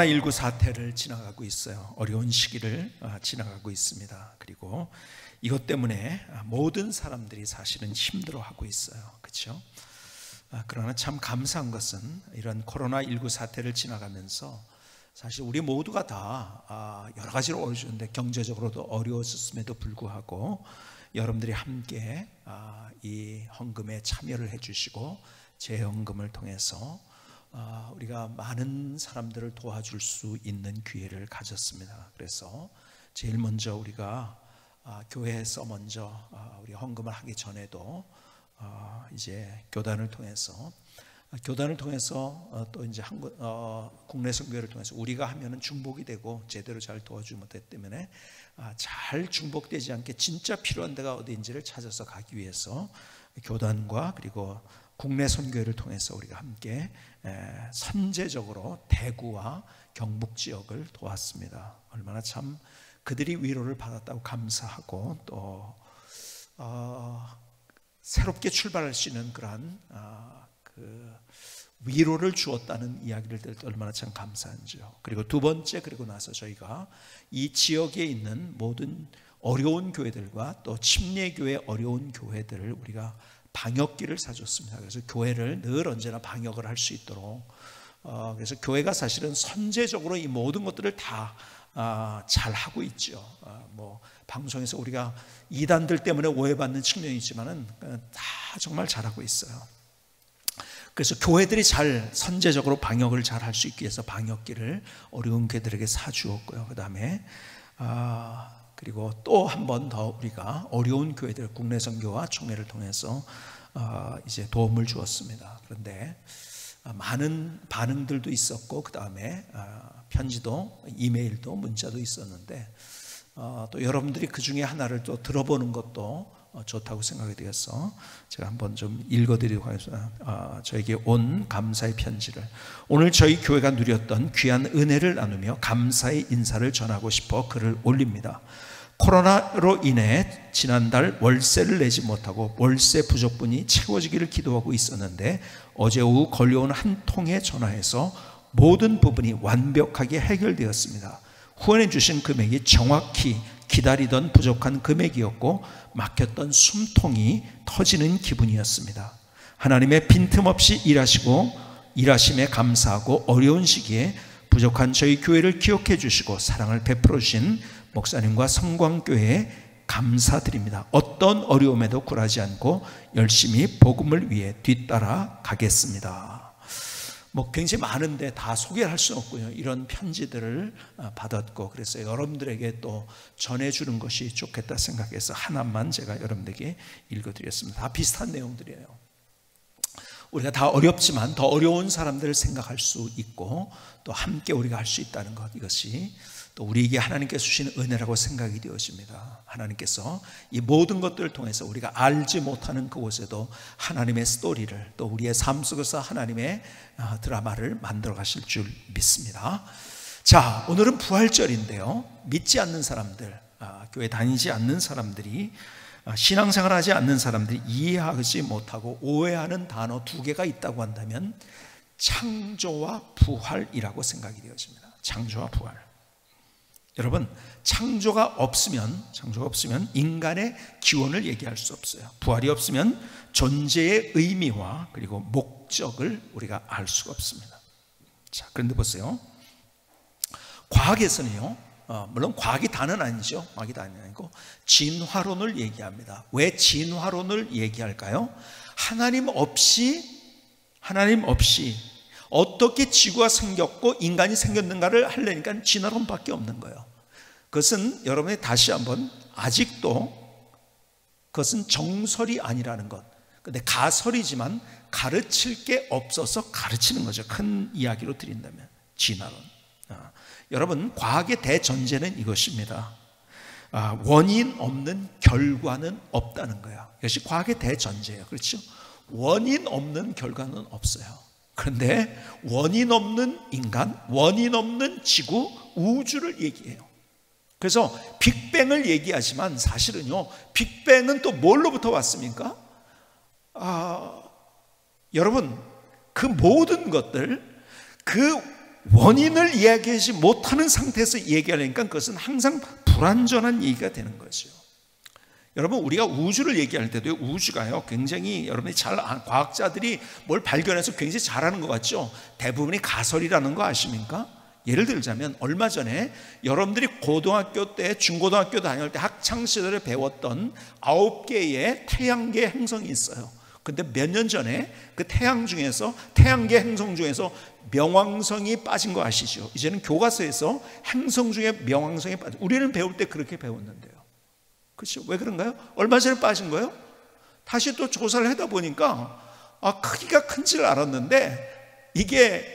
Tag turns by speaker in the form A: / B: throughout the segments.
A: 코로나19 사태를 지나가고 있어요. 어려운 시기를 지나가고 있습니다. 그리고 이것 때문에 모든 사람들이 사실은 힘들어하고 있어요. 그렇죠? 그러나 참 감사한 것은 이런 코로나19 사태를 지나가면서 사실 우리 모두가 다 여러 가지로 어려웠는데 경제적으로도 어려웠음에도 불구하고 여러분들이 함께 이 헌금에 참여를 해주시고 재헌금을 통해서 우리가 많은 사람들을 도와줄 수 있는 기회를 가졌습니다. 그래서 제일 먼저 우리가 교회에서 먼저 우리 헌금을 하기 전에도 이제 교단을 통해서 또 이제 국내 선교회를 통해서 우리가 하면은 중복이 되고 제대로 잘 도와주지 못했기 때문에 잘 중복되지 않게 진짜 필요한 데가 어디인지를 찾아서 가기 위해서 교단과 그리고 국내 선교회를 통해서 우리가 함께 선제적으로 대구와 경북 지역을 도왔습니다. 얼마나 참 그들이 위로를 받았다고 감사하고 또 새롭게 출발할 수 있는 그러한 그 위로를 주었다는 이야기를 들을 때 얼마나 참 감사한지요. 그리고 두 번째, 그리고 나서 저희가 이 지역에 있는 모든 어려운 교회들과 또 침례교회 어려운 교회들을 우리가 방역기를 사줬습니다. 그래서 교회를 늘 언제나 방역을 할 수 있도록 그래서 교회가 사실은 선제적으로 이 모든 것들을 다 잘 하고 있죠. 뭐 방송에서 우리가 이단들 때문에 오해받는 측면이 있지만은 다 정말 잘하고 있어요. 그래서 교회들이 잘 선제적으로 방역을 잘 할 수 있기 위해서 방역기를 어려운 교회들에게 사주었고요. 그 다음에 그리고 또 한 번 더 우리가 어려운 교회들 국내 선교와 총회를 통해서 이제 도움을 주었습니다. 그런데 많은 반응들도 있었고 그 다음에 편지도 이메일도 문자도 있었는데 또 여러분들이 그 중에 하나를 또 들어보는 것도 좋다고 생각이 되어서 제가 한번 좀 읽어드리도록 하겠습니다. 저에게 온 감사의 편지를 오늘 저희 교회가 누렸던 귀한 은혜를 나누며 감사의 인사를 전하고 싶어 글을 올립니다. 코로나로 인해 지난달 월세를 내지 못하고 월세 부족분이 채워지기를 기도하고 있었는데 어제 오후 걸려온 한 통에 전화해서 모든 부분이 완벽하게 해결되었습니다. 후원해 주신 금액이 정확히 기다리던 부족한 금액이었고 막혔던 숨통이 터지는 기분이었습니다. 하나님의 빈틈없이 일하심에 감사하고 어려운 시기에 부족한 저희 교회를 기억해 주시고 사랑을 베풀어 주신 목사님과 성광교회에 감사드립니다. 어떤 어려움에도 굴하지 않고 열심히 복음을 위해 뒤따라 가겠습니다. 뭐 굉장히 많은데 다 소개를 할 수는 없고요. 이런 편지들을 받았고 그래서 여러분들에게 또 전해주는 것이 좋겠다 생각해서 하나만 제가 여러분들에게 읽어드렸습니다. 다 비슷한 내용들이에요. 우리가 다 어렵지만 더 어려운 사람들을 생각할 수 있고 또 함께 우리가 할 수 있다는 것, 이것이 또 우리에게 하나님께서 주시는 은혜라고 생각이 되어집니다. 하나님께서 이 모든 것들을 통해서 우리가 알지 못하는 그곳에도 하나님의 스토리를 또 우리의 삶 속에서 하나님의 드라마를 만들어 가실 줄 믿습니다. 자, 오늘은 부활절인데요, 믿지 않는 사람들, 교회 다니지 않는 사람들이, 신앙생활하지 않는 사람들이 이해하지 못하고 오해하는 단어 두 개가 있다고 한다면 창조와 부활이라고 생각이 되어집니다. 창조와 부활. 여러분, 창조가 없으면 인간의 기원을 얘기할 수 없어요. 부활이 없으면 존재의 의미와 그리고 목적을 우리가 알 수가 없습니다. 자, 그런데 보세요. 과학에서는요, 물론 과학이 다는 아니죠. 과학이 다는 아니고 진화론을 얘기합니다. 왜 진화론을 얘기할까요? 하나님 없이 어떻게 지구가 생겼고 인간이 생겼는가를 하려니까 진화론밖에 없는 거예요. 그것은 여러분이 다시 한번, 아직도 그것은 정설이 아니라는 것, 근데 가설이지만 가르칠 게 없어서 가르치는 거죠. 큰 이야기로 드린다면 진화론. 여러분, 과학의 대전제는 이것입니다. 원인 없는 결과는 없다는 거예요. 이것이 과학의 대전제예요. 그렇죠? 원인 없는 결과는 없어요. 그런데 원인 없는 인간, 원인 없는 지구, 우주를 얘기해요. 그래서 빅뱅을 얘기하지만 사실은요, 빅뱅은 또 뭘로부터 왔습니까? 여러분, 그 모든 것들, 그 원인을 이야기하지 못하는 상태에서 얘기하려니까 그것은 항상 불완전한 얘기가 되는 거죠. 여러분, 우리가 우주를 얘기할 때도 우주가요, 굉장히 여러분이 과학자들이 뭘 발견해서 굉장히 잘하는 것 같죠? 대부분이 가설이라는 거 아십니까? 예를 들자면 얼마 전에 여러분들이 고등학교 때, 중고등학교 다닐 때 학창시절에 배웠던 9개의 태양계 행성이 있어요. 근데 몇 년 전에 그 태양계 행성 중에서 명왕성이 빠진 거 아시죠? 이제는 교과서에서 행성 중에 명왕성이 빠져. 우리는 배울 때 그렇게 배웠는데요. 그렇죠? 왜 그런가요? 얼마 전에 빠진 거예요? 다시 또 조사를 하다 보니까 크기가 큰 줄 알았는데 이게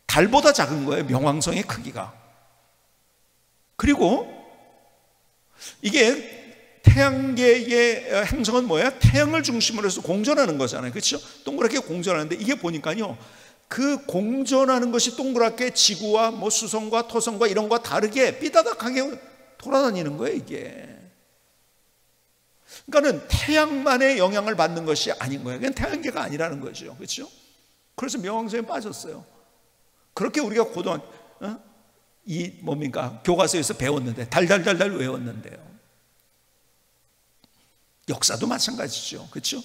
A: 달보다 작은 거예요, 명왕성의 크기가. 그리고 이게 태양계의 행성은 뭐야? 태양을 중심으로 해서 공전하는 거잖아요. 그렇죠? 동그랗게 공전하는데 이게 보니까요, 그 공전하는 것이 동그랗게 지구와 뭐 수성과 토성과 이런 거와 다르게 삐다닥하게 돌아다니는 거예요, 이게. 그러니까는 태양만의 영향을 받는 것이 아닌 거예요. 그냥 태양계가 아니라는 거죠. 그렇죠? 그래서 명왕성에 빠졌어요. 그렇게 우리가 교과서에서 배웠는데, 달달달달 외웠는데요. 역사도 마찬가지죠. 그렇죠?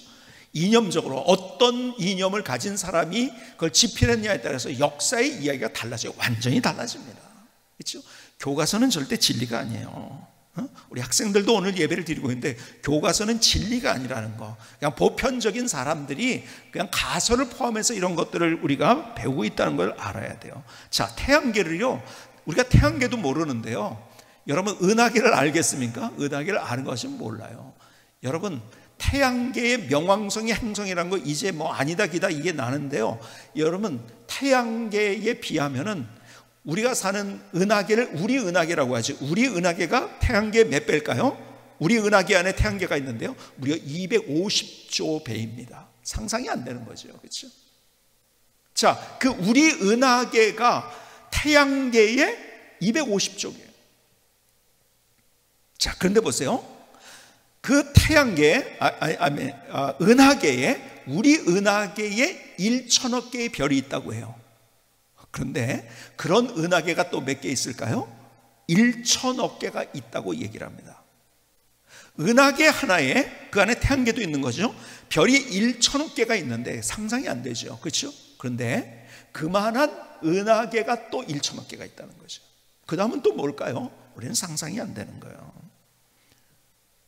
A: 이념적으로 어떤 이념을 가진 사람이 그걸 집필했냐에 따라서 역사의 이야기가 달라져요. 완전히 달라집니다. 그렇죠? 교과서는 절대 진리가 아니에요. 우리 학생들도 오늘 예배를 드리고 있는데 교과서는 진리가 아니라는 거, 그냥 보편적인 사람들이 그냥 가설을 포함해서 이런 것들을 우리가 배우고 있다는 걸 알아야 돼요. 자, 태양계를요, 우리가 태양계도 모르는데요, 여러분 은하계를 알겠습니까? 은하계를 아는 것은 몰라요. 여러분, 태양계의 명왕성의 행성이라는 거 이제 뭐 아니다 기다 이게 나는데요, 여러분 태양계에 비하면은 우리가 사는 은하계를 우리 은하계라고 하죠. 우리 은하계가 태양계 몇 배일까요? 우리 은하계 안에 태양계가 있는데요, 무려 250조 배입니다. 상상이 안 되는 거죠. 그렇죠? 자, 그 우리 은하계가 태양계의 250조예요. 자, 그런데 보세요. 그 태양계, 은하계에, 우리 은하계에 1천억 개의 별이 있다고 해요. 그런데 그런 은하계가 또 몇 개 있을까요? 1천억 개가 있다고 얘기를 합니다. 은하계 하나에 그 안에 태양계도 있는 거죠. 별이 1천억 개가 있는데 상상이 안 되죠. 그렇죠? 그런데 그만한 은하계가 또 1천억 개가 있다는 거죠. 그 다음은 또 뭘까요? 우리는 상상이 안 되는 거예요.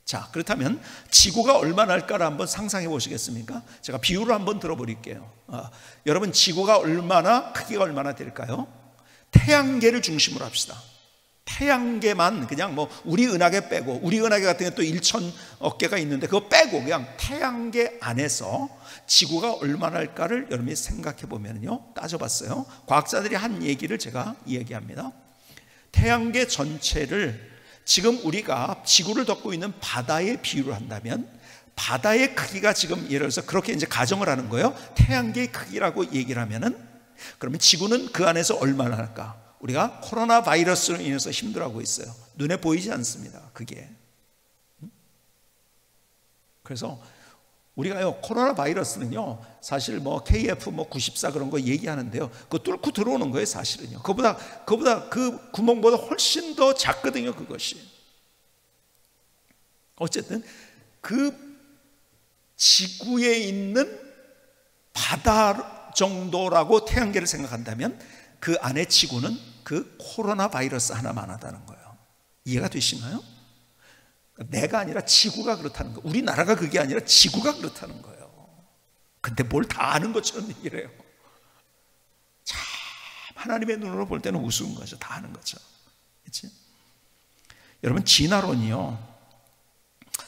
A: 자, 그렇다면 지구가 얼마나 할까를 한번 상상해 보시겠습니까? 제가 비유를 한번 들어버릴게요. 여러분, 지구가 크기가 얼마나 될까요? 태양계를 중심으로 합시다. 태양계만 그냥 뭐 우리 은하계 빼고, 우리 은하계 같은 게 또 1천억 개가 있는데 그거 빼고 그냥 태양계 안에서 지구가 얼마나 할까를 여러분이 생각해 보면요, 따져봤어요. 과학자들이 한 얘기를 제가 이야기합니다. 태양계 전체를 지금 우리가 지구를 덮고 있는 바다에 비유를 한다면, 바다의 크기가 지금 예를 들어서 그렇게 이제 가정을 하는 거예요. 태양계의 크기라고 얘기를 하면은, 그러면 지구는 그 안에서 얼마나 할까? 우리가 코로나 바이러스로 인해서 힘들어하고 있어요. 눈에 보이지 않습니다, 그게. 그래서 우리가요, 코로나 바이러스는요, 사실 뭐 KF94 그런 거 얘기하는데요, 그거 뚫고 들어오는 거예요, 사실은요. 그보다 그 구멍보다 훨씬 더 작거든요, 그것이. 어쨌든 그 지구에 있는 바다 정도라고 태양계를 생각한다면 그 안에 지구는 그 코로나 바이러스 하나만 하다는 거예요. 이해가 되시나요? 내가 아니라 지구가 그렇다는 거예요. 우리나라가 그게 아니라 지구가 그렇다는 거예요. 근데 뭘 다 아는 것처럼 얘기를 해요. 참 하나님의 눈으로 볼 때는 우스운 거죠. 다 아는 거죠. 그렇지? 여러분, 진화론이요,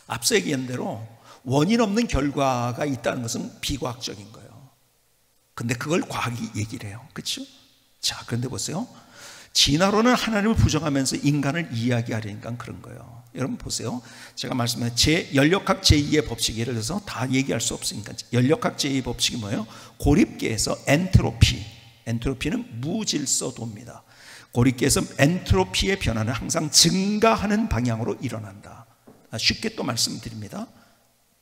A: 앞서 얘기한 대로 원인 없는 결과가 있다는 것은 비과학적인 거예요. 근데 그걸 과학이 얘기를 해요. 그렇죠? 자, 그런데 보세요. 진화론은 하나님을 부정하면서 인간을 이야기하려니까 그런 거예요. 여러분 보세요. 제가 말씀한 연력학 제2의 법칙, 예를 들어서 다 얘기할 수 없으니까 연력학 제2의 법칙이 뭐예요? 고립계에서 엔트로피는 무질서도입니다. 고립계에서 엔트로피의 변화는 항상 증가하는 방향으로 일어난다. 쉽게 또 말씀드립니다.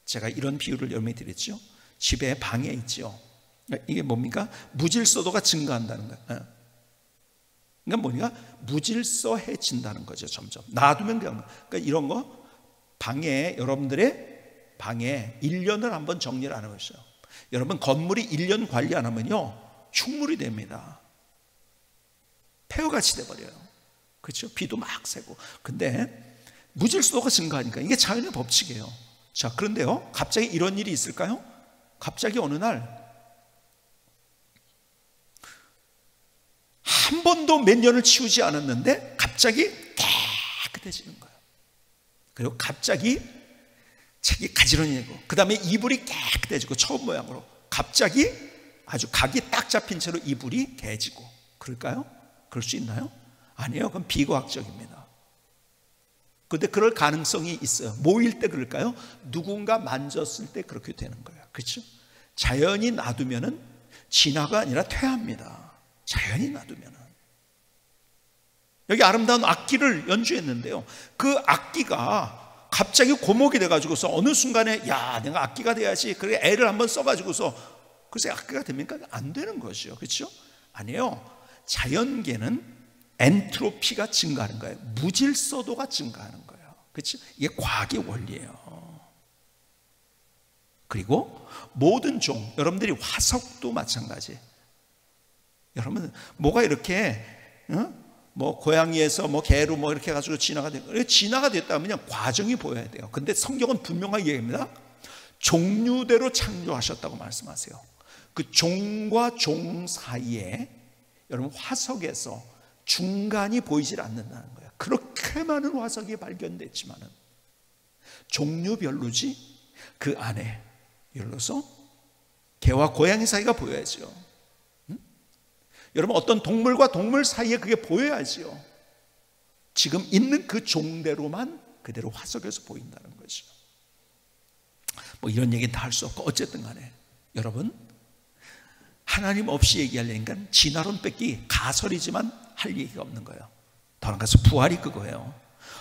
A: 제가 이런 비유를 여러분이 드렸죠. 집에 방에 있죠. 이게 뭡니까? 무질서도가 증가한다는 거예요. 그러니까 뭐냐? 무질서해진다는 거죠. 점점 놔두면 그냥. 그러니까 이런 거 방에, 여러분들의 방에 1년을 한번 정리를 안 해보세요. 여러분 건물이 1년 관리 안 하면요 흉물이 됩니다. 폐허같이 돼버려요. 그렇죠? 비도 막 새고. 근데 무질서도가 증가하니까 이게 자연의 법칙이에요. 자, 그런데요 갑자기 이런 일이 있을까요? 갑자기 어느 날 한 번도 몇 년을 치우지 않았는데 갑자기 깨끗해지는 거예요. 그리고 갑자기 책이 가지런해지고, 그 다음에 이불이 깨끗해지고, 처음 모양으로 갑자기 아주 각이 딱 잡힌 채로 이불이 개지고. 그럴까요? 그럴 수 있나요? 아니에요. 그건 비과학적입니다. 그런데 그럴 가능성이 있어요. 뭐일 때 그럴까요? 누군가 만졌을 때 그렇게 되는 거예요. 그렇죠? 자연히 놔두면은 진화가 아니라 퇴화입니다. 자연히 놔두면은. 여기 아름다운 악기를 연주했는데요, 그 악기가 갑자기 고목이 돼가지고서 어느 순간에 야, 내가 악기가 돼야지, 그래 애를 한번 써가지고서 글쎄 악기가 됩니까? 안 되는 것이죠. 그렇죠? 아니에요. 자연계는 엔트로피가 증가하는 거예요. 무질서도가 증가하는 거예요. 그렇죠? 이게 과학의 원리예요. 그리고 모든 종, 여러분들이 화석도 마찬가지. 여러분 뭐가 이렇게 뭐 고양이에서 뭐 개로 뭐 이렇게 해가지고 진화가 됐다면요 과정이 보여야 돼요. 근데 성경은 분명하게 얘기합니다. 종류대로 창조하셨다고 말씀하세요. 그 종과 종 사이에 여러분 화석에서 중간이 보이질 않는다는 거예요. 그렇게 많은 화석이 발견됐지만은 종류별로지 그 안에, 예를 들어서 개와 고양이 사이가 보여야죠. 여러분 어떤 동물과 동물 사이에 그게 보여야지요. 지금 있는 그 종대로만 그대로 화석에서 보인다는 거죠. 뭐 이런 얘기는 다 할 수 없고 어쨌든 간에 여러분 하나님 없이 얘기하려니까 진화론 뺏기 가설이지만 할 얘기가 없는 거예요. 더 나아가서 부활이 그거예요.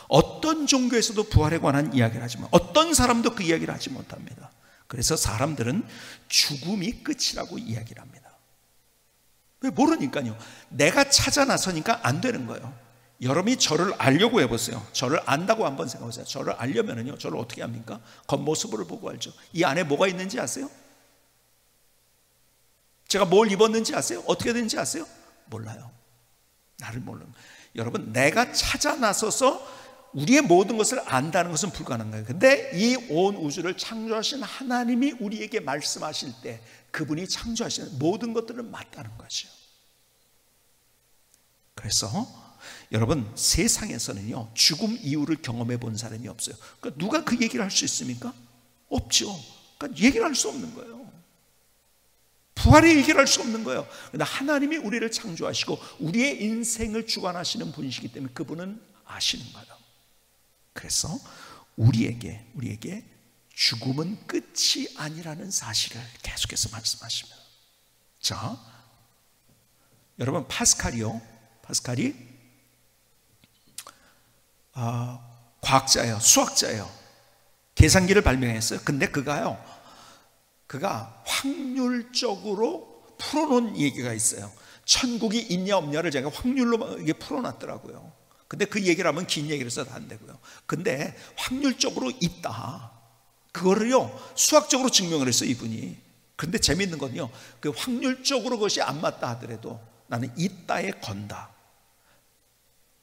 A: 어떤 종교에서도 부활에 관한 이야기를 하지만 어떤 사람도 그 이야기를 하지 못합니다. 그래서 사람들은 죽음이 끝이라고 이야기를 합니다. 왜? 모르니까요. 내가 찾아 나서니까 안 되는 거예요. 여러분이 저를 알려고 해보세요. 저를 안다고 한번 생각해보세요. 저를 알려면요 저를 어떻게 합니까? 겉모습을 보고 알죠. 이 안에 뭐가 있는지 아세요? 제가 뭘 입었는지 아세요? 어떻게 되는지 아세요? 몰라요. 나를 모르는 거예요. 여러분 내가 찾아 나서서 우리의 모든 것을 안다는 것은 불가능해요. 근데 이 온 우주를 창조하신 하나님이 우리에게 말씀하실 때 그분이 창조하시는 모든 것들은 맞다는 거죠. 그래서 여러분 세상에서는요 죽음 이후를 경험해 본 사람이 없어요. 그러니까 누가 그 얘기를 할 수 있습니까? 없죠. 그러니까 얘기를 할 수 없는 거예요. 부활의 얘기를 할 수 없는 거예요. 그러나 하나님이 우리를 창조하시고 우리의 인생을 주관하시는 분이시기 때문에 그분은 아시는 거예요. 그래서 우리에게 죽음은 끝이 아니라는 사실을 계속해서 말씀하십니다. 자, 여러분 파스칼이 과학자예요. 수학자예요. 계산기를 발명했어요. 근데 그가 확률적으로 풀어놓은 얘기가 있어요. 천국이 있냐 없냐를 제가 확률로 이게 풀어놨더라고요. 근데 그 얘기를 하면 긴 얘기를 써도 안 되고요. 근데 확률적으로 있다. 그거를요 수학적으로 증명을 했어요 이분이. 그런데 재미있는 건요 그 확률적으로 그것이 안 맞다 하더라도 나는 있다에 건다.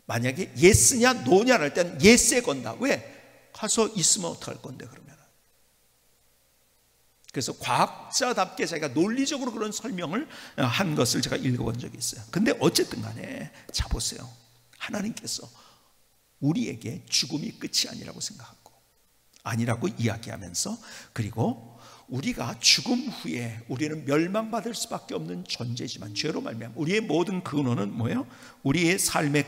A: 만약에 예스냐 노냐를 할 때는 예스에 건다. 왜? 가서 있으면 어떡할 건데 그러면. 그래서 과학자답게 제가 논리적으로 그런 설명을 한 것을 제가 읽어본 적이 있어요. 근데 어쨌든 간에 자 보세요. 하나님께서 우리에게 죽음이 끝이 아니라고 생각하고 아니라고 이야기하면서, 그리고 우리가 죽음 후에 우리는 멸망받을 수밖에 없는 존재지만 죄로 말미암아 우리의 모든 근원은 뭐예요? 우리의 삶의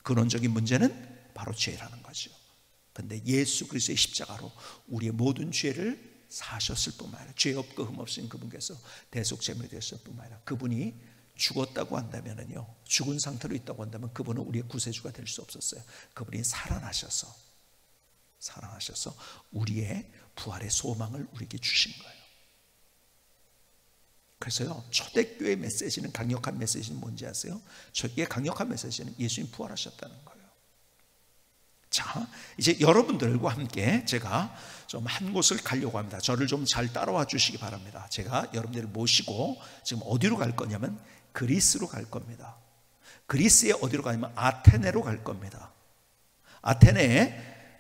A: 근원적인 문제는 바로 죄라는 거죠. 근데 예수 그리스도의 십자가로 우리의 모든 죄를 사하셨을 뿐만 아니라 죄 없고 흠 없으신 그분께서 대속제물이 되셨을 뿐만 아니라 그분이 죽었다고 한다면요, 죽은 상태로 있다고 한다면 그분은 우리의 구세주가 될 수 없었어요. 그분이 살아나셔서 우리의 부활의 소망을 우리에게 주신 거예요. 그래서요, 초대교회 메시지는, 강력한 메시지는 뭔지 아세요? 초대교회 강력한 메시지는 예수님 부활하셨다는 거예요. 자, 이제 여러분들과 함께 제가 좀 한 곳을 가려고 합니다. 저를 좀 잘 따라와 주시기 바랍니다. 제가 여러분들을 모시고 지금 어디로 갈 거냐면 그리스로 갈 겁니다. 그리스에 어디로 가냐면 아테네로 갈 겁니다. 아테네에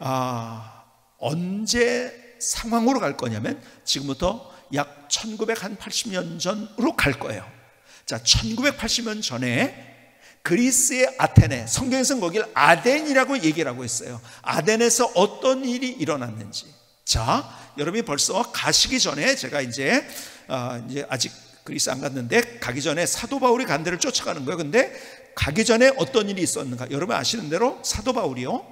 A: 언제 상황으로 갈 거냐면 지금부터 약 1980년 전으로 갈 거예요. 자, 1980년 전에 그리스의 아테네, 성경에서는 거기를 아덴이라고 얘기를 하고 있어요. 아덴에서 어떤 일이 일어났는지. 자, 여러분이 벌써 가시기 전에 제가 이제 아직 그리스 안 갔는데 가기 전에 사도 바울이 간 데를 쫓아가는 거예요. 근데 가기 전에 어떤 일이 있었는가? 여러분 아시는 대로 사도 바울이요,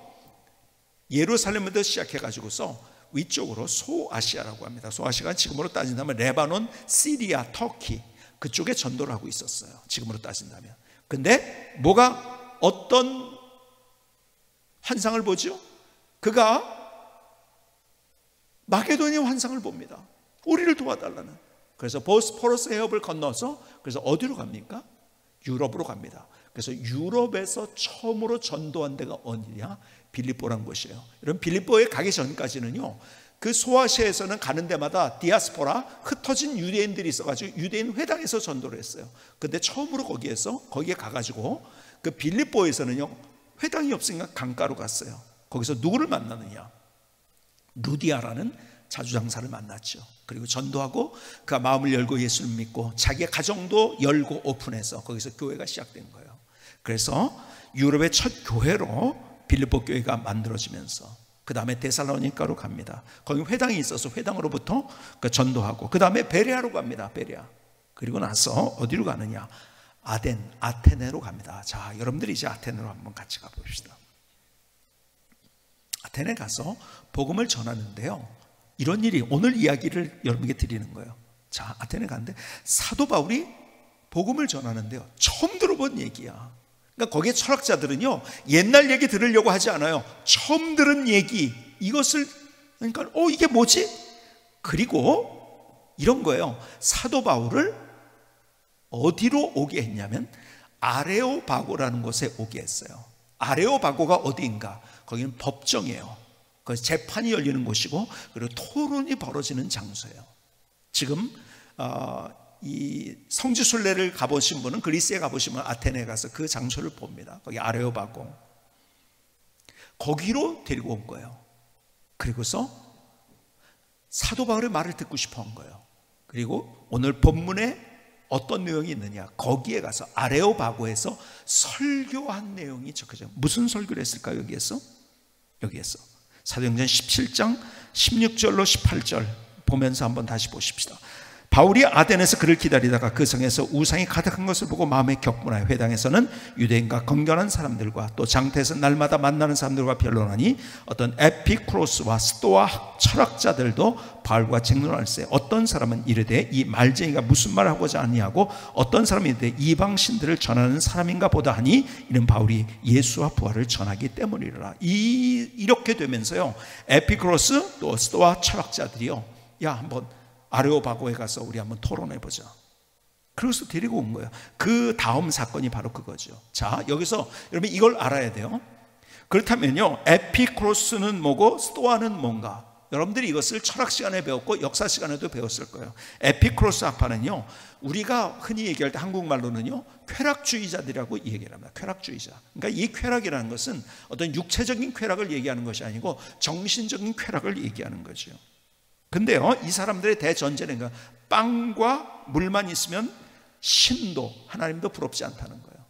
A: 예루살렘부터 시작해가지고서 위쪽으로 소아시아라고 합니다. 소아시아가 지금으로 따진다면 레바논, 시리아, 터키 그쪽에 전도를 하고 있었어요. 지금으로 따진다면. 근데 뭐가 어떤 환상을 보죠? 그가 마게도니아 환상을 봅니다. 우리를 도와달라는. 그래서 보스포러스 해협을 건너서 그래서 어디로 갑니까? 유럽으로 갑니다. 그래서 유럽에서 처음으로 전도한 데가 어디냐? 빌립보란 곳이에요. 여러분, 빌립보에 가기 전까지는요, 그 소아시아에서는 가는 데마다 디아스포라, 흩어진 유대인들이 있어가지고 유대인 회당에서 전도를 했어요. 근데 처음으로 거기에 가가지고 그 빌립보에서는요, 회당이 없으니까 강가로 갔어요. 거기서 누구를 만나느냐? 루디아라는 자주장사를 만났죠. 그리고 전도하고 그가 마음을 열고 예수를 믿고 자기의 가정도 열고 오픈해서 거기서 교회가 시작된 거예요. 그래서 유럽의 첫 교회로 빌립보 교회가 만들어지면서 그 다음에 데살로니가로 갑니다. 거기 회당이 있어서 회당으로부터 전도하고 그 다음에 베레아로 갑니다. 베레아. 그리고 나서 어디로 가느냐? 아테네로 갑니다. 자, 여러분들이 이제 아테네로 한번 같이 가봅시다. 아테네 가서 복음을 전하는데요, 이런 일이, 오늘 이야기를 여러분에게 드리는 거예요. 자, 아테네 가는데 사도 바울이 복음을 전하는데요, 처음 들어본 얘기야. 그러니까 거기에 철학자들은요, 옛날 얘기 들으려고 하지 않아요. 처음 들은 얘기, 이것을, 그러니까 이게 뭐지? 그리고 이런 거예요. 사도 바울을 어디로 오게 했냐면 아레오바고라는 곳에 오게 했어요. 아레오바고가 어디인가? 거기는 법정이에요. 거기서 재판이 열리는 곳이고 그리고 토론이 벌어지는 장소예요. 지금 이 성지순례를 가보신 분은, 그리스에 가보시면 아테네에 가서 그 장소를 봅니다. 거기 아레오바고, 거기로 데리고 온 거예요. 그리고서 사도 바울의 말을 듣고 싶어 한 거예요. 그리고 오늘 본문에 어떤 내용이 있느냐, 거기에 가서 아레오바고에서 설교한 내용이 적혀져요. 무슨 설교를 했을까요? 여기에서 사도행전 17장 16절로 18절 보면서 한번 다시 보십시다. 바울이 아덴에서 그를 기다리다가 그 성에서 우상이 가득한 것을 보고 마음에 격분하여 회당에서는 유대인과 건견한 사람들과 또 장터에서 날마다 만나는 사람들과 변론하니 어떤 에피쿠로스와 스토아 철학자들도 바울과 쟁론할세. 어떤 사람은 이르되 이 말쟁이가 무슨 말을 하고자 하느냐고, 어떤 사람이 이르되 이방 신들을 전하는 사람인가 보다 하니 이는 바울이 예수와 부활을 전하기 때문이라. 이렇게 되면서요, 에피쿠로스 또 스토아 철학자들이요, 야, 한번 아레오바고에 가서 우리 한번 토론해보자. 그래서 데리고 온 거예요. 그 다음 사건이 바로 그거죠. 자, 여기서 여러분 이걸 알아야 돼요. 그렇다면요, 에피쿠로스는 뭐고 스토아는 뭔가? 여러분들이 이것을 철학 시간에 배웠고 역사 시간에도 배웠을 거예요. 에피쿠로스 학파는요, 우리가 흔히 얘기할 때 한국말로는요, 쾌락주의자들이라고 얘기를 합니다. 쾌락주의자. 그러니까 이 쾌락이라는 것은 어떤 육체적인 쾌락을 얘기하는 것이 아니고 정신적인 쾌락을 얘기하는 거죠. 근데요, 이 사람들의 대전제는 빵과 물만 있으면 신도, 하나님도 부럽지 않다는 거예요.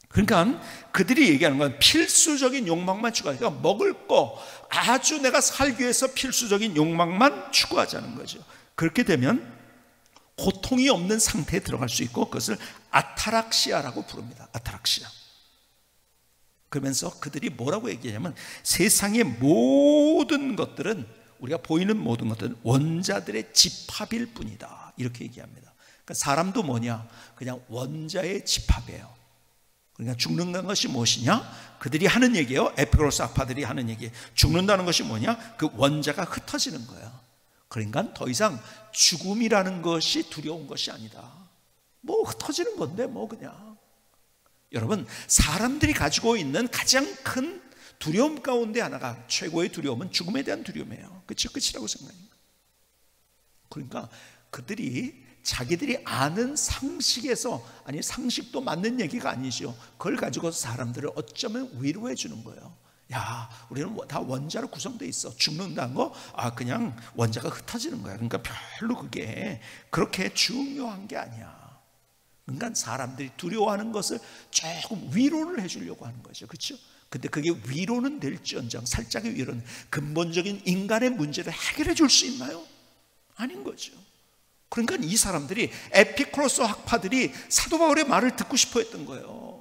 A: 그러니까 그들이 얘기하는 건 필수적인 욕망만 추구하니까, 그러니까 먹을 거, 아주 내가 살기 위해서 필수적인 욕망만 추구하자는 거죠. 그렇게 되면 고통이 없는 상태에 들어갈 수 있고 그것을 아타락시아라고 부릅니다. 아타락시아. 그러면서 그들이 뭐라고 얘기하냐면 세상의 모든 것들은, 우리가 보이는 모든 것들은 원자들의 집합일 뿐이다, 이렇게 얘기합니다. 그러니까 사람도 뭐냐? 그냥 원자의 집합이에요. 그러니까 죽는다는 것이 무엇이냐? 그들이 하는 얘기예요. 에피쿠로스 학파들이 하는 얘기. 죽는다는 것이 뭐냐? 그 원자가 흩어지는 거예요. 그러니까 더 이상 죽음이라는 것이 두려운 것이 아니다. 뭐 흩어지는 건데 뭐 그냥. 여러분, 사람들이 가지고 있는 가장 큰 두려움 가운데 하나가, 최고의 두려움은 죽음에 대한 두려움이에요. 끝이라고 생각합니다. 그러니까 그들이 자기들이 아는 상식에서, 아니 상식도 맞는 얘기가 아니죠. 그걸 가지고 사람들을 어쩌면 위로해 주는 거예요. 야, 우리는 다 원자로 구성되어 있어. 죽는다는 거, 그냥 원자가 흩어지는 거야. 그러니까 별로 그게 그렇게 중요한 게 아니야. 그러니까 사람들이 두려워하는 것을 조금 위로를 해주려고 하는 거죠. 그렇죠? 근데 그게 위로는 될지언정, 살짝의 위로는 근본적인 인간의 문제를 해결해 줄 수 있나요? 아닌 거죠. 그러니까 이 사람들이, 에피쿠로스 학파들이 사도 바울의 말을 듣고 싶어 했던 거예요.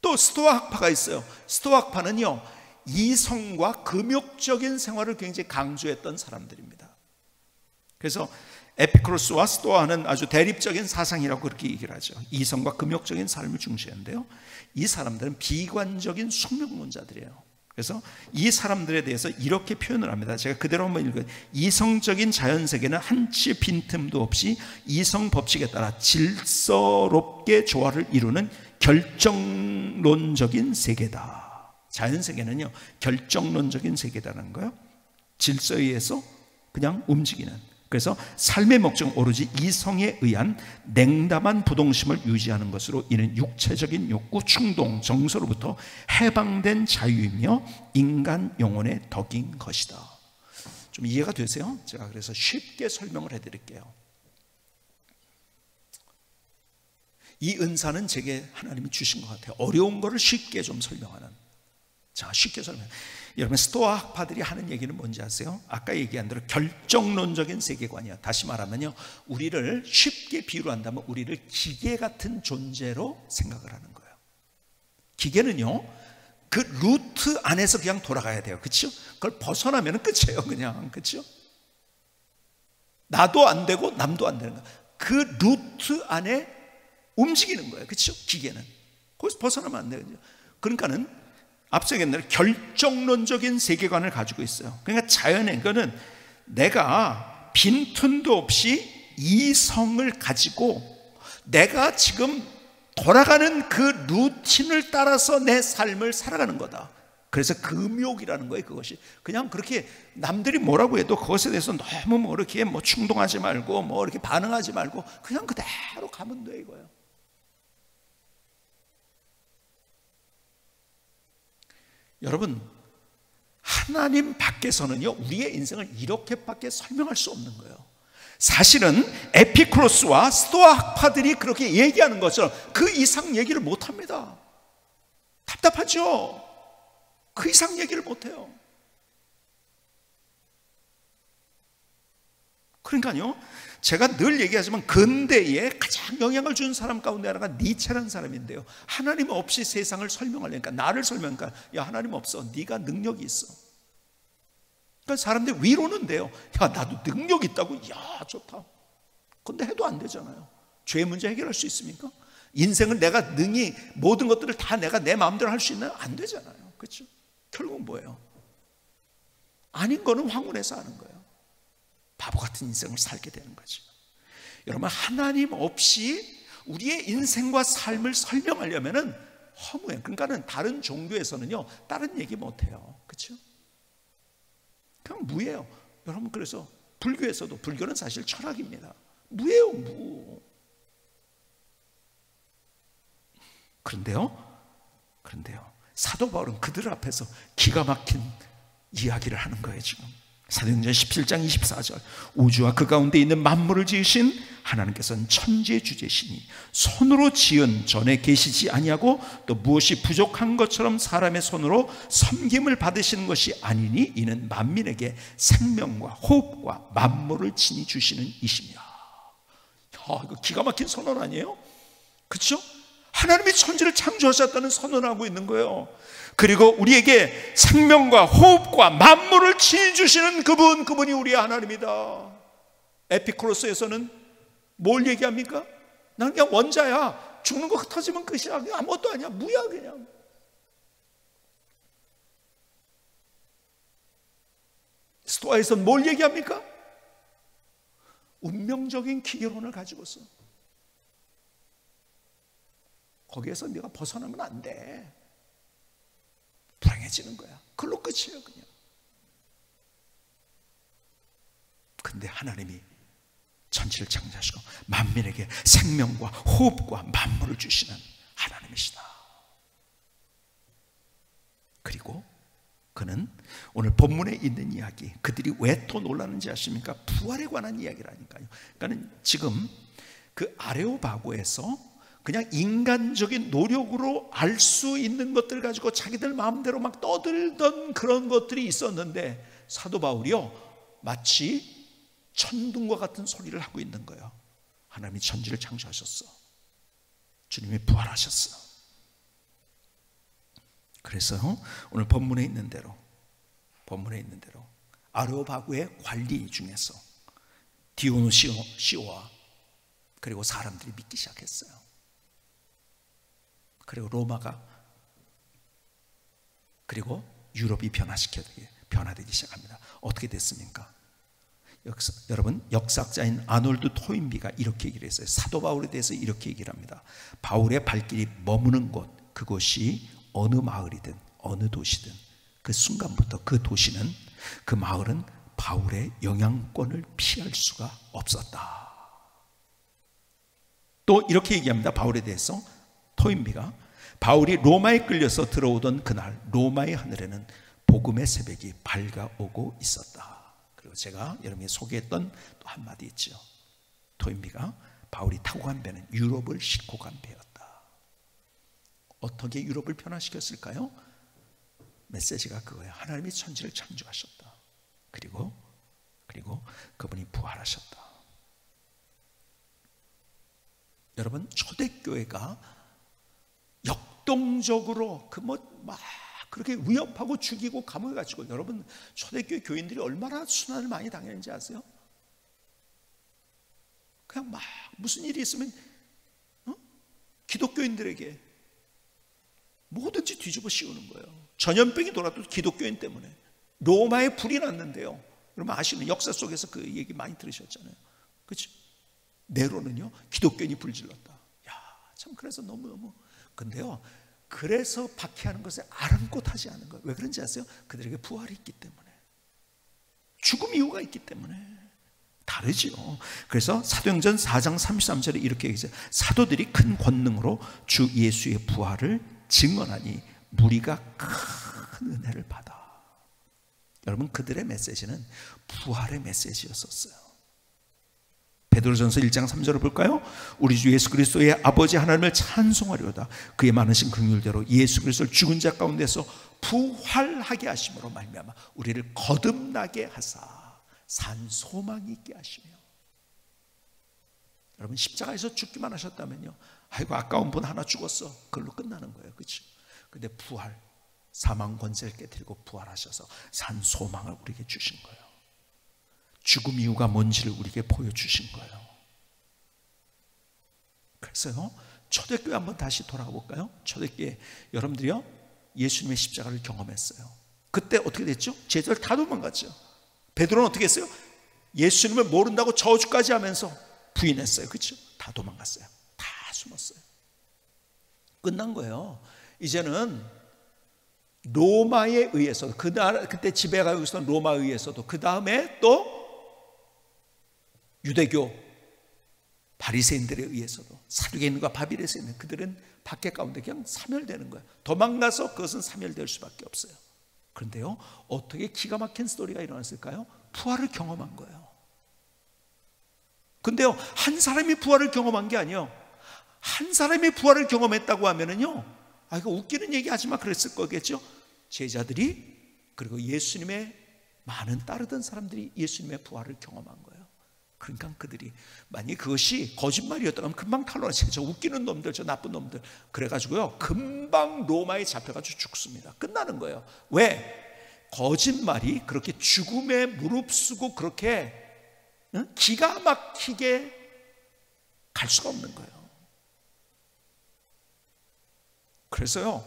A: 또 스토아 학파가 있어요. 스토아 학파는요, 이성과 금욕적인 생활을 굉장히 강조했던 사람들입니다. 그래서 에피쿠로스와 스토아는 아주 대립적인 사상이라고 그렇게 얘기를 하죠. 이성과 금욕적인 삶을 중시하는데요, 이 사람들은 비관적인 숙명론자들이에요. 그래서 이 사람들에 대해서 이렇게 표현을 합니다. 제가 그대로 한번 읽어요. 이성적인 자연세계는 한치의 빈틈도 없이 이성 법칙에 따라 질서롭게 조화를 이루는 결정론적인 세계다. 자연세계는요, 결정론적인 세계다는 거예요. 질서에 의해서 그냥 움직이는. 그래서 삶의 목적은 오로지 이성에 의한 냉담한 부동심을 유지하는 것으로, 이는 육체적인 욕구, 충동, 정서로부터 해방된 자유이며 인간 영혼의 덕인 것이다. 좀 이해가 되세요? 제가 그래서 쉽게 설명을 해드릴게요. 이 은사는 제게 하나님이 주신 것 같아요. 어려운 거를 쉽게 좀 설명하는. 자, 쉽게 설명. 여러분, 스토아 학파들이 하는 얘기는 뭔지 아세요? 아까 얘기한 대로 결정론적인 세계관이야. 다시 말하면요, 우리를 쉽게 비유로 한다면 우리를 기계 같은 존재로 생각을 하는 거예요. 기계는요, 그 루트 안에서 그냥 돌아가야 돼요. 그렇죠? 그걸 벗어나면 끝이에요. 그냥. 그렇죠? 나도 안 되고 남도 안 되는 거예요. 그 루트 안에 움직이는 거예요. 그렇죠? 기계는. 거기서 벗어나면 안 돼요. 그러니까는 앞서 얘기한 대로 결정론적인 세계관을 가지고 있어요. 그러니까 자연의 거는 내가 빈틈도 없이 이성을 가지고 내가 지금 돌아가는 그 루틴을 따라서 내 삶을 살아가는 거다. 그래서 금욕이라는 거예요. 그것이 그냥 그렇게 남들이 뭐라고 해도 그것에 대해서 너무 뭐 이렇게 충동하지 말고 뭐 이렇게 반응하지 말고 그냥 그대로 가면 돼, 이거예요. 여러분, 하나님 밖에서는요, 우리의 인생을 이렇게밖에 설명할 수 없는 거예요. 사실은 에피쿠로스와 스토아 학파들이 그렇게 얘기하는 것처럼 그 이상 얘기를 못합니다. 답답하죠? 그 이상 얘기를 못해요. 그러니까요, 제가 늘 얘기하지만 근대에 가장 영향을 준 사람 가운데 하나가 니체라는 사람인데요, 하나님 없이 세상을 설명하려니까, 나를 설명하니까 야, 하나님 없어, 네가 능력이 있어. 그러니까 사람들이 위로는 돼요. 야, 나도 능력 있다고. 야, 좋다. 근데 해도 안 되잖아요. 죄의 문제 해결할 수 있습니까? 인생을 내가 능히 모든 것들을 다 내가 내 마음대로 할 수 있나요? 안 되잖아요. 그렇죠? 결국은 뭐예요? 아닌 거는 황홀해서 하는 거예요. 바보 같은 인생을 살게 되는 거죠. 여러분, 하나님 없이 우리의 인생과 삶을 설명하려면은 허무해요. 그러니까는 다른 종교에서는요, 다른 얘기 못해요. 그렇죠? 그냥 무예요. 여러분, 그래서 불교에서도, 불교는 사실 철학입니다. 무예요, 무. 그런데요, 사도 바울은 그들 앞에서 기가 막힌 이야기를 하는 거예요. 지금 사도행전 17장 24절, 우주와 그 가운데 있는 만물을 지으신 하나님께서는 천지의 주제시니 손으로 지은 전에 계시지 아니하고 또 무엇이 부족한 것처럼 사람의 손으로 섬김을 받으시는 것이 아니니 이는 만민에게 생명과 호흡과 만물을 친히 주시는 이시며. 이거 기가 막힌 선언 아니에요? 그렇죠? 하나님이 천지를 창조하셨다는 선언을 하고 있는 거예요. 그리고 우리에게 생명과 호흡과 만물을 친히 주시는 그분이 우리의 하나님이다. 에피쿠로스에서는 뭘 얘기합니까? 난 그냥 원자야. 죽는 거 흩어지면 끝이야. 그냥 아무것도 아니야. 무야 그냥. 스토아에서 뭘 얘기합니까? 운명적인 기계론을 가지고서 거기에서 네가 벗어나면 안 돼. 불행해지는 거야. 그걸로 끝이에요, 그냥. 근데 하나님이 천지를 창조하시고 만민에게 생명과 호흡과 만물을 주시는 하나님이시다. 그리고 그는 오늘 본문에 있는 이야기, 그들이 왜 또 놀라는지 아십니까? 부활에 관한 이야기라니까요. 그러니까 지금 그 아레오바고에서 그냥 인간적인 노력으로 알 수 있는 것들 가지고 자기들 마음대로 막 떠들던 그런 것들이 있었는데, 사도 바울이요 마치 천둥과 같은 소리를 하고 있는 거예요. 하나님이 천지를 창조하셨어. 주님이 부활하셨어. 그래서 오늘 본문에 있는 대로 아레오바고의 관리 중에서 디오누시오와 그리고 사람들이 믿기 시작했어요. 그리고 로마가, 그리고 유럽이 변화되기 시작합니다. 어떻게 됐습니까? 여러분, 역사학자인 아놀드 토인비가 이렇게 얘기를 했어요. 사도 바울에 대해서 이렇게 얘기를 합니다. 바울의 발길이 머무는 곳, 그곳이 어느 마을이든 어느 도시든 그 순간부터 그 도시는, 그 마을은 바울의 영향권을 피할 수가 없었다. 또 이렇게 얘기합니다. 바울에 대해서 토인비가, 바울이 로마에 끌려서 들어오던 그날 로마의 하늘에는 복음의 새벽이 밝아오고 있었다. 그리고 제가 여러분이 소개했던 또 한마디 있죠. 토인비가 바울이 타고 간 배는 유럽을 싣고 간 배였다. 어떻게 유럽을 변화시켰을까요? 메시지가 그거예요. 하나님이 천지를 창조하셨다. 그리고 그분이 부활하셨다. 여러분, 초대교회가 역동적으로 막 그렇게 위협하고 죽이고 감옥에 갇히고, 여러분 초대교회 교인들이 얼마나 순환을 많이 당했는지 아세요? 그냥 막 무슨 일이 있으면 기독교인들에게 뭐든지 뒤집어 씌우는 거예요. 전염병이 돌아도 기독교인 때문에. 로마에 불이 났는데요, 여러분 아시는 역사 속에서 그 얘기 많이 들으셨잖아요. 그렇죠? 네로는요 기독교인이 불질렀다. 야, 참 그래서 너무너무. 근데요, 그래서 박해하는 것에 아랑곳하지 않은 거예요. 왜 그런지 아세요? 그들에게 부활이 있기 때문에, 죽음 이유가 있기 때문에. 다르지요. 그래서 사도행전 4장 33절에 이렇게 얘기해요. 사도들이 큰 권능으로 주 예수의 부활을 증언하니 무리가 큰 은혜를 받아. 여러분, 그들의 메시지는 부활의 메시지였었어요. 베드로전서 1장 3절을 볼까요? 우리 주 예수 그리스도의 아버지 하나님을 찬송하려다 그의 많으신 긍휼대로 예수 그리스도를 죽은 자 가운데서 부활하게 하심으로 말미암아 우리를 거듭나게 하사 산 소망이 있게 하시며. 여러분, 십자가에서 죽기만 하셨다면요, 아이고 아까운 분 하나 죽었어, 그걸로 끝나는 거예요. 그렇죠? 근데 부활, 사망 권세를 깨뜨리고 부활하셔서 산 소망을 우리에게 주신 거예요. 죽음 이유가 뭔지를 우리에게 보여주신 거예요. 그래서요, 초대교회 한번 다시 돌아가 볼까요? 초대교회 여러분들이요 예수님의 십자가를 경험했어요. 그때 어떻게 됐죠? 제자들 다 도망갔죠. 베드로는 어떻게 했어요? 예수님을 모른다고 저주까지 하면서 부인했어요. 그렇죠? 다 도망갔어요. 다 숨었어요. 끝난 거예요. 이제는 로마에 의해서도, 그때 지배하고 있었던 로마에 의해서도, 그 다음에 또 유대교 바리새인들에 의해서도, 사두개인과 바비레스인, 그들은 밖에 가운데 그냥 사멸되는 거예요. 도망가서 그것은 사멸될 수밖에 없어요. 그런데요, 어떻게 기가 막힌 스토리가 일어났을까요? 부활을 경험한 거예요. 근데요, 한 사람이 부활을 경험한 게 아니에요. 한 사람이 부활을 경험했다고 하면은요, 아, 이거 웃기는 얘기 하지만 그랬을 거겠죠. 제자들이, 그리고 예수님의 많은 따르던 사람들이 예수님의 부활을 경험한 거예요. 그러니까 그들이, 만약에 그것이 거짓말이었다면 금방 탄로나지. 저 웃기는 놈들, 저 나쁜 놈들, 그래가지고요 금방 로마에 잡혀가지고 죽습니다. 끝나는 거예요. 왜? 거짓말이 그렇게 죽음에 무릅쓰고 그렇게 기가 막히게 갈 수가 없는 거예요. 그래서요,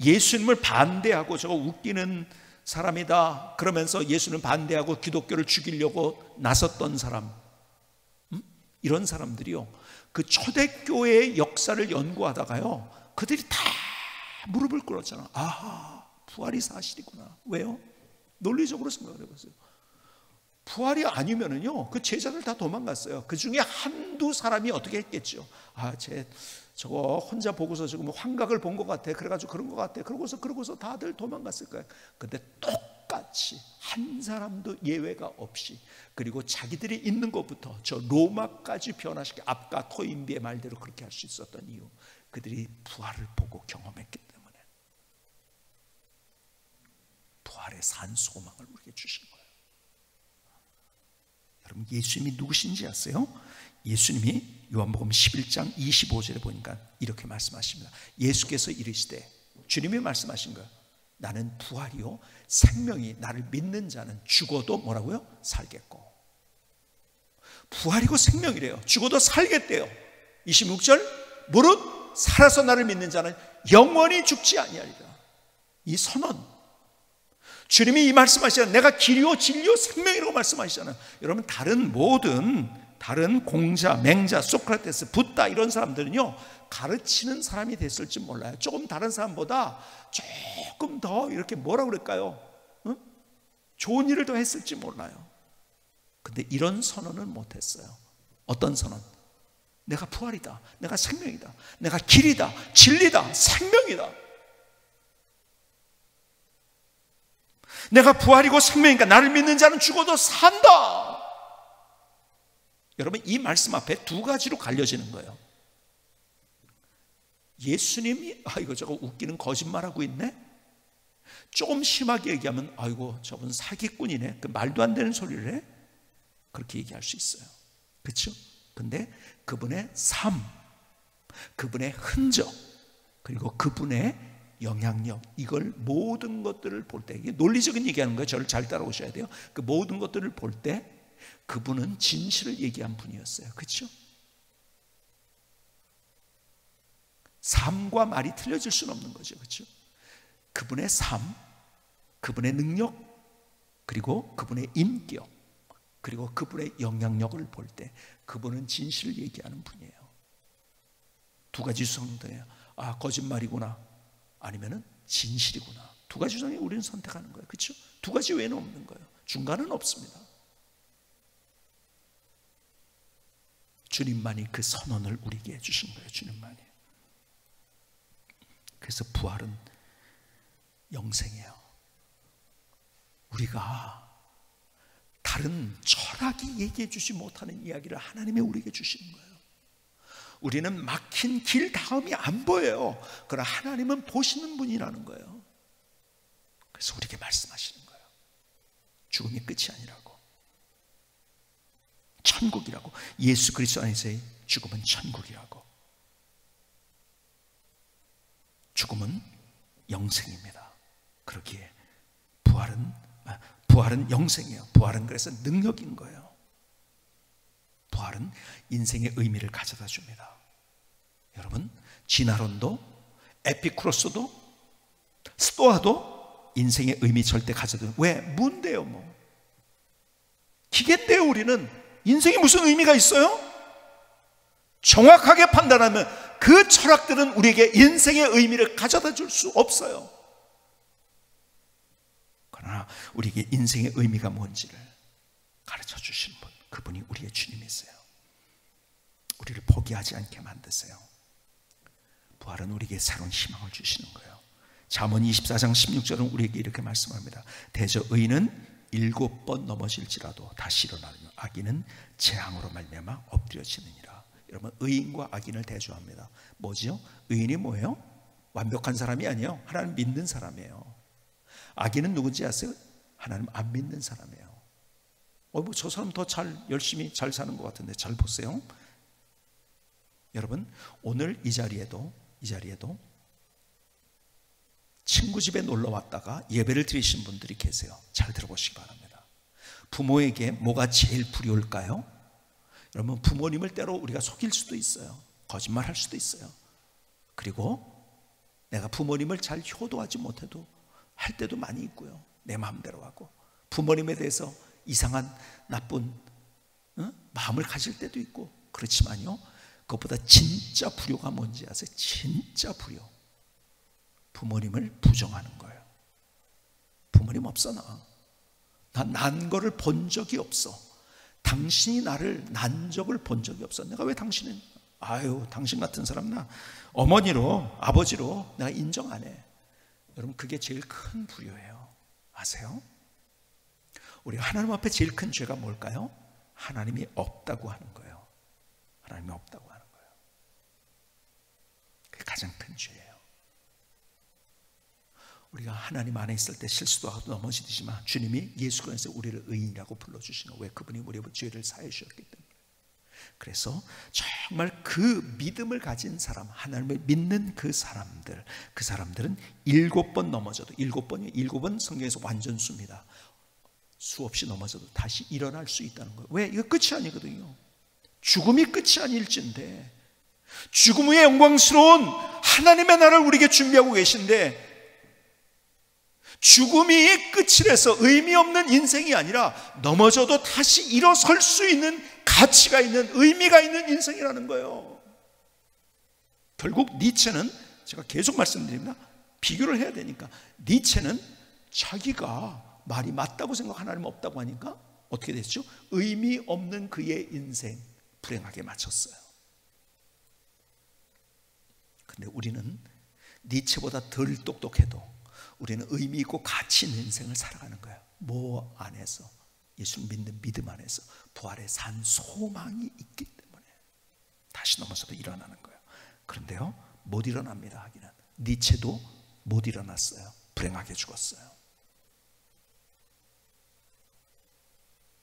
A: 예수님을 반대하고 저 웃기는 사람이다 그러면서 예수는 반대하고 기독교를 죽이려고 나섰던 사람, 이런 사람들이요, 그 초대교회의 역사를 연구하다가요, 그들이 다 무릎을 꿇었잖아. 아, 부활이 사실이구나. 왜요? 논리적으로 생각을 해보세요. 부활이 아니면은요, 그 제자들 다 도망갔어요. 그 중에 한두 사람이 어떻게 했겠죠. 아, 저거 혼자 보고서 지금 환각을 본 것 같아. 그래가지고 그런 것 같아. 그러고서 다들 도망갔을 거예요. 근데 똑같이 한 사람도 예외가 없이, 그리고 자기들이 있는 것부터 저 로마까지 변화시켜, 앞과 토인비의 말대로 그렇게 할 수 있었던 이유, 그들이 부활을 보고 경험했기 때문에, 부활의 산 소망을 우리에게 주신 거예요. 여러분, 예수님이 누구신지 아세요? 예수님이 요한복음 11장 25절에 보니까 이렇게 말씀하십니다. 예수께서 이르시되, 주님이 말씀하신 거예요. 나는 부활이요 생명이, 나를 믿는 자는 죽어도 뭐라고요? 살겠고. 부활이고 생명이래요. 죽어도 살겠대요. 26절, 무릇 살아서 나를 믿는 자는 영원히 죽지 아니하리라. 이 선언, 주님이 이 말씀하시잖아요. 내가 길이요 진리요 생명이라고 말씀하시잖아요. 여러분, 다른 공자, 맹자, 소크라테스, 붓다 이런 사람들은요, 가르치는 사람이 됐을지 몰라요. 조금 다른 사람보다 조금 더 이렇게 뭐라 그럴까요? 좋은 일을 더 했을지 몰라요. 근데 이런 선언은 못했어요. 어떤 선언? 내가 부활이다, 내가 생명이다, 내가 길이다, 진리다, 생명이다. 내가 부활이고 생명이니까 나를 믿는 자는 죽어도 산다. 여러분, 이 말씀 앞에 두 가지로 갈려지는 거예요. 예수님이 이거 저거 웃기는 거짓말하고 있네? 조금 심하게 얘기하면 아이고 저분 사기꾼이네, 그 말도 안 되는 소리를 해? 그렇게 얘기할 수 있어요. 그렇죠? 근데 그분의 삶, 그분의 흔적, 그리고 그분의 영향력, 이걸 모든 것들을 볼 때, 이게 논리적인 얘기하는 거예요. 저를 잘 따라오셔야 돼요. 그 모든 것들을 볼 때 그분은 진실을 얘기한 분이었어요. 그렇죠? 삶과 말이 틀려질 수는 없는 거죠. 그렇죠? 그분의 삶, 그분의 능력, 그리고 그분의 인격, 그리고 그분의 영향력을 볼 때 그분은 진실을 얘기하는 분이에요. 두 가지 수성도예요. 아, 거짓말이구나, 아니면은 진실이구나. 두 가지 중에 우리는 선택하는 거예요. 그렇죠? 두 가지 외에는 없는 거예요. 중간은 없습니다. 주님만이 그 선언을 우리에게 해주신 거예요. 주님만이. 그래서 부활은 영생이에요. 우리가 다른 철학이 얘기해 주지 못하는 이야기를 하나님이 우리에게 주시는 거예요. 우리는 막힌 길 다음이 안 보여요. 그러나 하나님은 보시는 분이라는 거예요. 그래서 우리에게 말씀하시는 거예요. 죽음이 끝이 아니라고, 천국이라고. 예수 그리스도 안에서의 죽음은 천국이라고. 죽음은 영생입니다. 그러기에 부활은 영생이에요. 부활은 그래서 능력인 거예요. 부활은 인생의 의미를 가져다 줍니다. 여러분, 진화론도 에피쿠로스도 스토아도 인생의 의미 절대 가져다 줍니다. 왜? 문대요 뭐. 기계인데요. 우리는 인생이 무슨 의미가 있어요? 정확하게 판단하면 그 철학들은 우리에게 인생의 의미를 가져다 줄 수 없어요. 그러나 우리에게 인생의 의미가 뭔지를 가르쳐 주시는 분, 그분이 우리의 주님이세요. 우리를 포기하지 않게 만드세요. 부활은 우리에게 새로운 희망을 주시는 거예요. 잠언 24장 16절은 우리에게 이렇게 말씀합니다. 대저 의인은 7번 넘어질지라도 다시 일어나며 악인은 재앙으로 말미암아 엎드려지느니라. 여러분, 의인과 악인을 대조합니다. 뭐죠? 의인이 뭐예요? 완벽한 사람이 아니에요. 하나님 믿는 사람이에요. 악인은 누군지 아세요? 하나님 안 믿는 사람이에요. 뭐 저 사람 더 열심히 잘 사는 것 같은데. 잘 보세요. 여러분, 오늘 이 자리에도 친구 집에 놀러 왔다가 예배를 드리신 분들이 계세요. 잘 들어보시기 바랍니다. 부모에게 뭐가 제일 두려울까요? 여러분, 부모님을 때로 우리가 속일 수도 있어요. 거짓말할 수도 있어요. 그리고 내가 부모님을 잘 효도하지 못해도 할 때도 많이 있고요. 내 마음대로 하고 부모님에 대해서 이상한 나쁜 마음을 가질 때도 있고, 그렇지만요, 그것보다 진짜 불효가 뭔지 아세요? 진짜 불효, 부모님을 부정하는 거예요. 부모님 없어. 나 난 거를 본 적이 없어. 당신이 나를 난 적을 본 적이 없어. 내가 왜 당신은, 아유, 당신 같은 사람 나 어머니로 아버지로 내가 인정 안 해. 여러분, 그게 제일 큰 불효예요. 아세요? 우리가 하나님 앞에 제일 큰 죄가 뭘까요? 하나님이 없다고 하는 거예요. 하나님이 없다고 하는 거예요. 그게 가장 큰 죄예요. 우리가 하나님 안에 있을 때 실수도 하고 넘어지지만 주님이 예수 그리스도에서 우리를 의인이라고 불러주시는 거예요. 왜? 그분이 우리의 죄를 사해 주셨기 때문에. 그래서 정말 그 믿음을 가진 사람, 하나님을 믿는 그 사람들은 7번 넘어져도, 7번 성경에서 완전수입니다. 수없이 넘어져도 다시 일어날 수 있다는 거예요. 왜? 이거 끝이 아니거든요. 죽음이 끝이 아닐진데, 죽음 후에 영광스러운 하나님의 나라를 우리에게 준비하고 계신데, 죽음이 끝이라서 의미 없는 인생이 아니라 넘어져도 다시 일어설 수 있는 가치가 있는, 의미가 있는 인생이라는 거예요. 결국 니체는, 제가 계속 말씀드립니다, 비교를 해야 되니까, 니체는 자기가 말이 맞다고 생각, 하나님 없다고 하니까 어떻게 됐죠? 의미 없는 그의 인생 불행하게 마쳤어요. 근데 우리는 니체보다 덜 똑똑해도 우리는 의미 있고 가치 있는 인생을 살아가는 거예요. 뭐 안에서? 예수를 믿는 믿음 안에서 부활의 산 소망이 있기 때문에 다시 넘어서도 일어나는 거예요. 그런데요, 못 일어납니다. 하기는 니체도 못 일어났어요. 불행하게 죽었어요.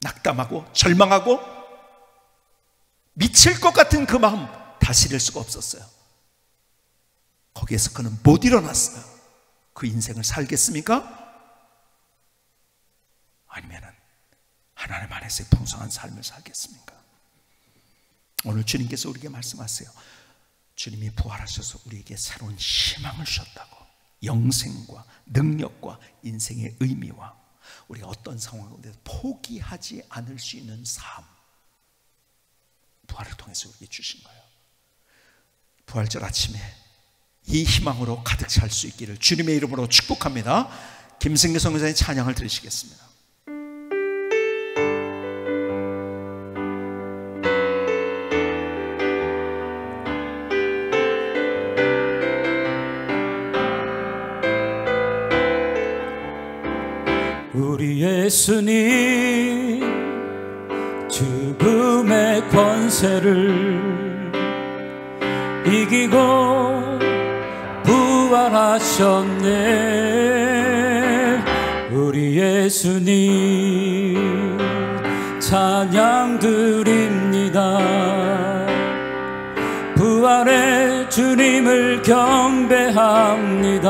A: 낙담하고 절망하고 미칠 것 같은 그 마음 다스릴 수가 없었어요. 거기에서 그는 못 일어났어요. 그 인생을 살겠습니까? 아니면은 하나님 안에서의 풍성한 삶을 살겠습니까? 오늘 주님께서 우리에게 말씀하세요. 주님이 부활하셔서 우리에게 새로운 희망을 주셨다고. 영생과 능력과 인생의 의미와 우리가 어떤 상황 가운데 포기하지 않을 수 있는 삶, 부활을 통해서 우리에게 주신 거예요. 부활절 아침에 이 희망으로 가득 찰 수 있기를 주님의 이름으로 축복합니다. 김승규 선교사님 찬양을 들으시겠습니다.
B: 우리 예수님 죽음의 권세를 이기고 부활하셨네. 우리 예수님 찬양 드립니다. 부활의 주님을 경배합니다.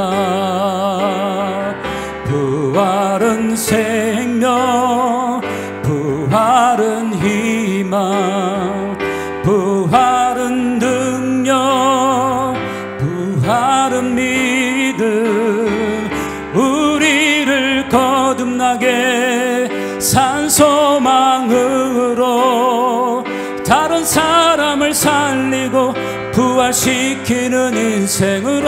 B: 부활은 생명, 부활은 희망, 부활은 능력, 부활은 믿음, 우리를 거듭나게 산 소망으로 다른 사람을 살리고 부활시키는 인생으로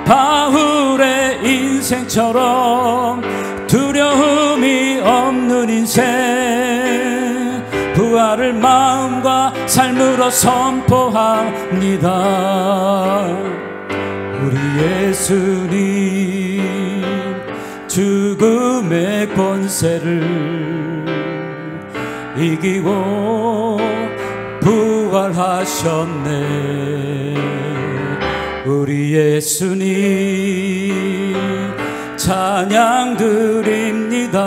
B: 바울의 인생처럼 두려움이 없는 인생, 부활을 마음과 삶으로 선포합니다. 우리 예수님 죽음의 권세를 이기고 부활하셨네. 우리 예수님 찬양 드립니다.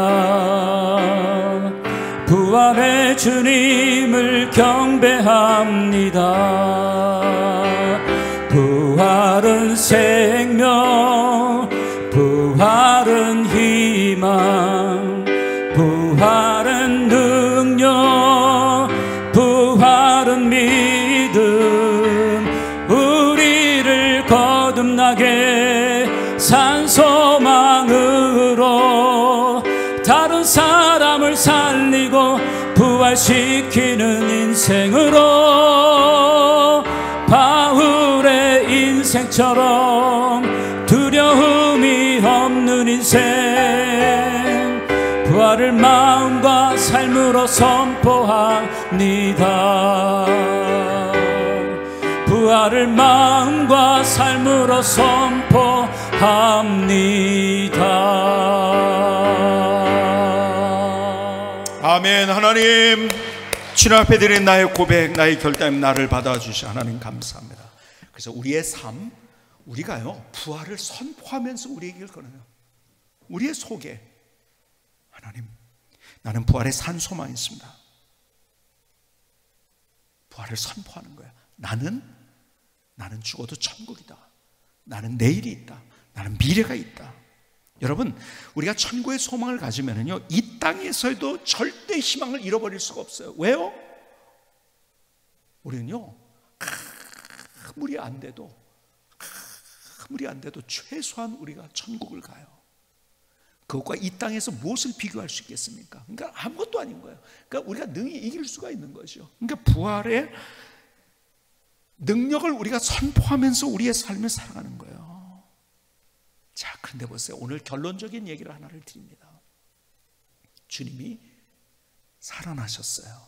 B: 부활의 주님을 경배합니다. 부활은 생명, 부활은 희망, 부활은 능력, 부활은 믿음, 우리를 거듭나게 산 부활시키는 인생으로 바울의 인생처럼 두려움이 없는 인생 부활을 마음과 삶으로 선포합니다. 부활을 마음과 삶으로 선포합니다.
A: 아멘. 하나님, 주님 앞에 드린 나의 고백, 나의 결단, 나를 받아주시 하나님 감사합니다. 그래서 우리의 삶, 우리가요 부활을 선포하면서 우리의 길을 걸어요. 우리의 속에 하나님, 나는 부활의 산 소망이 있습니다. 부활을 선포하는 거야. 나는 죽어도 천국이다. 나는 내일이 있다. 나는 미래가 있다. 여러분, 우리가 천국의 소망을 가지면은요, 이 땅에서도 절대 희망을 잃어버릴 수가 없어요. 왜요? 우리는요, 아무리 안 돼도 최소한 우리가 천국을 가요. 그것과 이 땅에서 무엇을 비교할 수 있겠습니까? 그러니까 아무것도 아닌 거예요. 그러니까 우리가 능히 이길 수가 있는 거죠. 그러니까 부활의 능력을 우리가 선포하면서 우리의 삶을 살아가는 거예요. 자, 그런데 보세요. 오늘 결론적인 얘기를 하나를 드립니다. 주님이 살아나셨어요.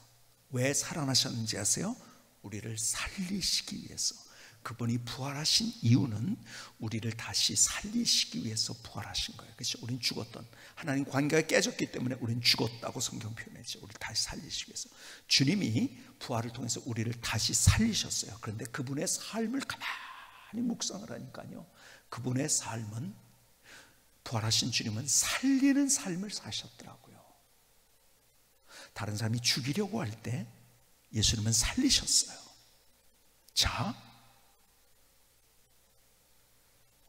A: 왜 살아나셨는지 아세요? 우리를 살리시기 위해서. 그분이 부활하신 이유는 우리를 다시 살리시기 위해서 부활하신 거예요. 그렇죠? 우린 죽었던, 하나님 관계가 깨졌기 때문에 우린 죽었다고 성경 표현했죠. 우리를 다시 살리시기 위해서. 주님이 부활을 통해서 우리를 다시 살리셨어요. 그런데 그분의 삶을 가만히 묵상을 하니까요, 그분의 삶은, 부활하신 주님은 살리는 삶을 사셨더라고요. 다른 사람이 죽이려고 할 때 예수님은 살리셨어요. 자,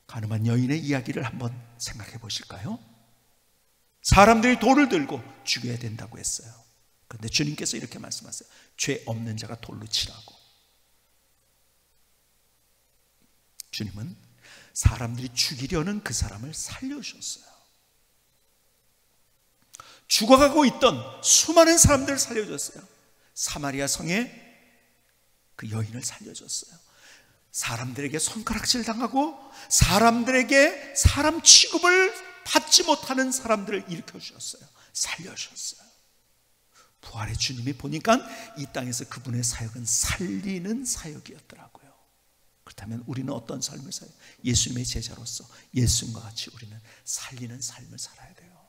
A: 가늠한 여인의 이야기를 한번 생각해 보실까요? 사람들이 돌을 들고 죽여야 된다고 했어요. 그런데 주님께서 이렇게 말씀하세요. 죄 없는 자가 돌로 치라고. 주님은 사람들이 죽이려는 그 사람을 살려주셨어요. 죽어가고 있던 수많은 사람들을 살려줬어요. 사마리아 성에 그 여인을 살려줬어요. 사람들에게 손가락질 당하고 사람들에게 사람 취급을 받지 못하는 사람들을 일으켜주셨어요. 살려주셨어요. 부활의 주님이 보니까 이 땅에서 그분의 사역은 살리는 사역이었더라고요. 그렇다면 우리는 어떤 삶을 살아요? 예수님의 제자로서 예수님과 같이 우리는 살리는 삶을 살아야 돼요.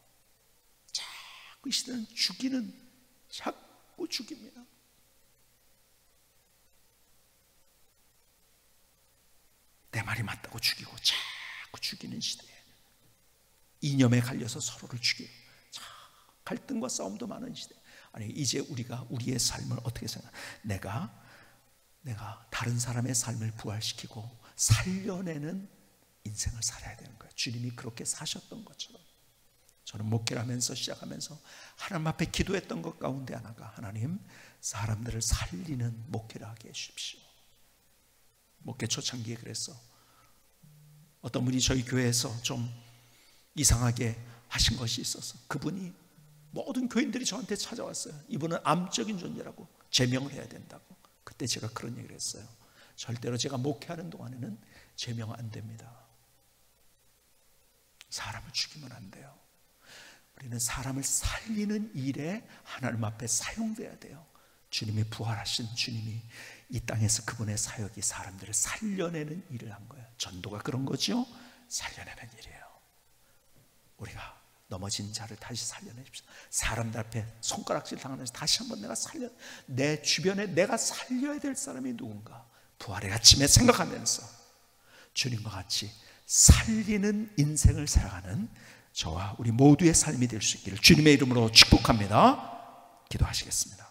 A: 자꾸 이 시대는 자꾸 죽입니다. 내 말이 맞다고 죽이고 자꾸 죽이는 시대에 이념에 갈려서 서로를 죽이고 갈등과 싸움도 많은 시대. 아니, 이제 우리가 우리의 삶을 어떻게 생각해? 내가 다른 사람의 삶을 부활시키고 살려내는 인생을 살아야 되는 거예요. 주님이 그렇게 사셨던 것처럼. 저는 목회를 하면서 시작하면서 하나님 앞에 기도했던 것 가운데 하나가, 하나님, 사람들을 살리는 목회를 하게 해주십시오. 목회 초창기에 그랬어. 어떤 분이 저희 교회에서 좀 이상하게 하신 것이 있어서 그분이 모든 교인들이 저한테 찾아왔어요. 이분은 암적인 존재라고, 제명을 해야 된다고. 그때 제가 그런 얘기를 했어요. 절대로 제가 목회하는 동안에는 제명 안 됩니다. 사람을 죽이면 안 돼요. 우리는 사람을 살리는 일에 하나님 앞에 사용돼야 돼요. 주님이 부활하신 주님이 이 땅에서 그분의 사역이 사람들을 살려내는 일을 한 거예요. 전도가 그런 거죠. 살려내는 일이에요. 우리가 넘어진 자를 다시 살려내십시오. 사람들 앞에 손가락질 당하면서 다시 한번 내 주변에 내가 살려야 될 사람이 누군가 부활의 아침에 생각하면서 주님과 같이 살리는 인생을 살아가는 저와 우리 모두의 삶이 될 수 있기를 주님의 이름으로 축복합니다. 기도하시겠습니다.